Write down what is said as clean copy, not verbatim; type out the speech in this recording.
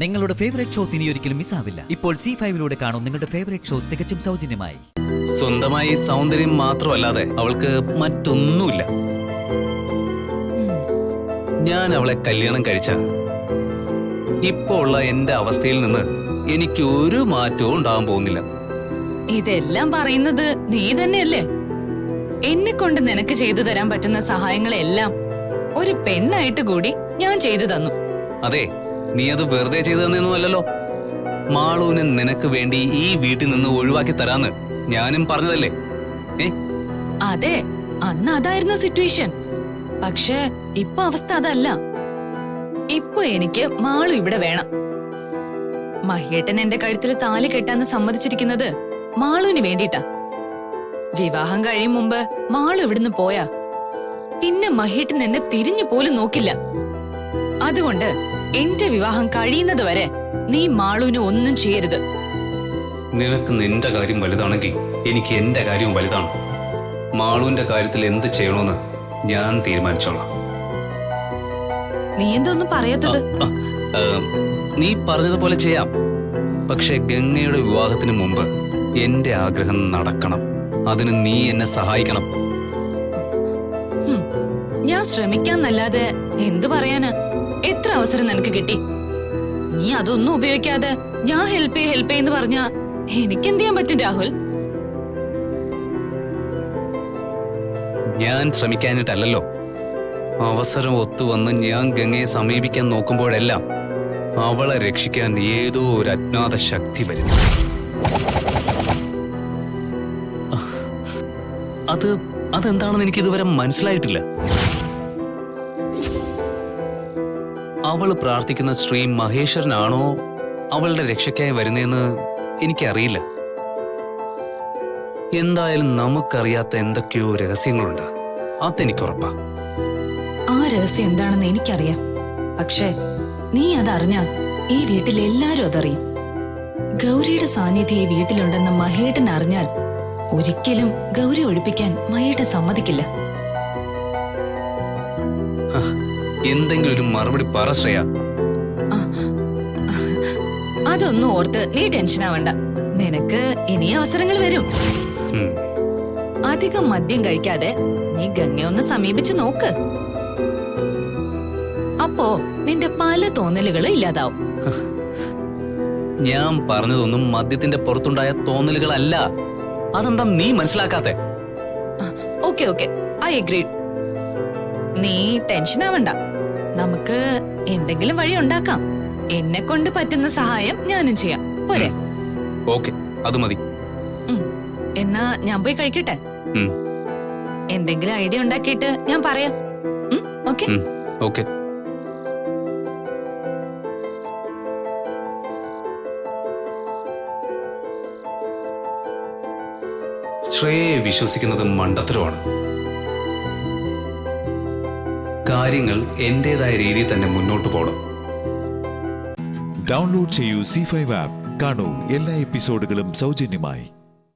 നിങ്ങളുടെ favourite shows ഇനി ഒരിക്കലും മിസ്സാവില്ല. ഇപ്പോൾ C5 കാണും നിങ്ങളുടെ ഫേവറേറ്റ് ഷോ തികച്ചും സൗജന്യമായി. സ്വന്തമായി സൗന്ദര്യം മാത്രമല്ലാതെ അവൾക്ക് മറ്റൊന്നുമില്ല. ഞാൻ അവളെ കല്യാണം കഴിച്ച ഇപ്പോ ഉള്ള എന്റെ അവസ്ഥയിൽ നിന്ന് എനിക്ക് ഒരു മാറ്റവും ഉണ്ടാവാൻ പോകുന്നില്ല. ഇതെല്ലാം പറയുന്നത് നീ തന്നെയല്ലേ? എന്നെ കൊണ്ട് നിനക്ക് ചെയ്തു തരാൻ പറ്റുന്ന സഹായങ്ങളെല്ലാം ഒരു പെണ്ണായിട്ട് കൂടി ഞാൻ ചെയ്തു തന്നു. അതെ, നീ അത് വെറുതെ ചെയ്തു തന്നെയൊന്നും അല്ലല്ലോ. മാളൂനെ നിനക്ക് വേണ്ടി ഈ വീട്ടിൽ നിന്ന് ഒഴിവാക്കി തരാന്ന് ഞാനും പറഞ്ഞതല്ലേ? അതെ, അന്ന് അതായിരുന്നു സിറ്റുവേഷൻ. പക്ഷെ ഇപ്പൊ അവസ്ഥ അതല്ല. ഇപ്പൊ എനിക്ക് മാളു ഇവിടെ വേണം. മഹേട്ടൻ എന്റെ കഴുത്തിൽ താലി കെട്ടാന്ന് സമ്മതിച്ചിരിക്കുന്നത് മാളുവിന് വേണ്ടിട്ടാ. വിവാഹം കഴിയും മുമ്പ് മാളു ഇവിടുന്ന് പോയാ പിന്നെ മഹേട്ടൻ എന്നെ തിരിഞ്ഞു പോലും നോക്കില്ല. അതുകൊണ്ട് എന്റെ വിവാഹം കഴിയുന്നത് വരെ നീ മാളുവിന് ഒന്നും ചെയ്യരുത്. നിനക്ക് നിന്റെ കാര്യം വലുതാണെങ്കിൽ എനിക്ക് എന്റെ കാര്യവും വലുതാണ്. മാളുവിന്റെ കാര്യത്തിൽ എന്ത് ചെയ്യണമെന്ന് ഞാൻ തീരുമാനിച്ചോളാം. നീ എന്തൊന്നും പറയാത്തത്? നീ പറഞ്ഞതുപോലെ ചെയ്യാം. പക്ഷെ ഗംഗയുടെ വിവാഹത്തിന് മുമ്പ് എന്റെ ആഗ്രഹം നടക്കണം. അതിന് നീ എന്നെ സഹായിക്കണം. ഞാൻ ശ്രമിക്കാന്നല്ലാതെ എന്തു പറയാന്? എത്ര അവസരം നിനക്ക് കിട്ടി? നീ അതൊന്നും ഉപയോഗിക്കാതെ ഞാൻ ഹെൽപ്പ് ചെയ്യുന്ന പറഞ്ഞാ എനിക്കെന്ത് ചെയ്യാൻ പറ്റും രാഹുൽ? ഞാൻ ശ്രമിക്കാനിട്ടല്ലോ. അവസരം ഒത്തുവന്ന് ഞാൻ ഗംഗയെ സമീപിക്കാൻ നോക്കുമ്പോഴെല്ലാം അവളെ രക്ഷിക്കാൻ ഏതോ ഒരു അജ്ഞാത ശക്തി വരും. അതെന്താണെന്ന് എനിക്ക് ഇതുവരെ മനസ്സിലായിട്ടില്ല. അവള് പ്രാർത്ഥിക്കുന്ന ശ്രീ മഹേശ്വരനാണോ അവളുടെ രക്ഷയ്ക്കായി വരുന്നതെന്ന് എനിക്കറിയില്ല. എന്തായാലും നമുക്കറിയാത്ത എന്തൊക്കെയോ രഹസ്യങ്ങളുണ്ട്. അതെനിക്കുറപ്പാ. ആ രഹസ്യം എന്താണെന്ന് എനിക്കറിയാം. പക്ഷെ നീ അതറിഞ്ഞ ഈ വീട്ടിൽ എല്ലാരും അതറിയും. ഗൗരിയുടെ സാന്നിധ്യം ഈ വീട്ടിലുണ്ടെന്ന് മഹേട്ടൻ അറിഞ്ഞാൽ ഒരിക്കലും ഗൗരി ഒഴിപ്പിക്കാൻ മഹേട്ടൻ സമ്മതിക്കില്ല. എന്തെങ്കിലും ഒരു മറുപടി പറ ശ്രേയ. അതൊന്നും ഓർത്ത് നീ ടെൻഷൻ ആവണ്ട. നിനക്ക് ഇനി അവസരങ്ങൾ വരും. അധികം മദ്യം കഴിക്കാതെ നീ ഗംഗയൊന്ന് സമീപിച്ചു നോക്ക്. അപ്പോ നിന്റെ പല തോന്നലുകളും ഇല്ലാതാവും. ഞാൻ പറഞ്ഞതൊന്നും മദ്യത്തിന്റെ പുറത്തുണ്ടായ തോന്നലുകളല്ല. അതെന്താ നീ മനസ്സിലാക്കാത്തെ? Okay I agreed. നീ ടെൻഷൻ ആവണ്ട. നമുക്ക് എന്തെങ്കിലും വഴി ഉണ്ടാക്കാം. എന്നെ കൊണ്ട് പറ്റുന്ന സഹായം ഞാനും ചെയ്യാം. പോരെ? ഓക്കെ, അത് മതി. എന്നാ ഞാൻ പോയി കഴിക്കട്ടെ. എന്തെങ്കിലും ഐഡിയ ഉണ്ടാക്കിയിട്ട് ഞാൻ പറയാം. Okay okay. ശ്രേയയെ വിശ്വസിക്കുന്നത് മണ്ടത്തരമാണ്. കാര്യങ്ങൾ എന്റേതായ രീതിയിൽ തന്നെ മുന്നോട്ട് പോകണം. ഡൗൺലോഡ് ചെയ്യൂ C5 ആപ്പ്. കാണൂ എല്ലാ എപ്പിസോഡുകളും സൗജന്യമായി.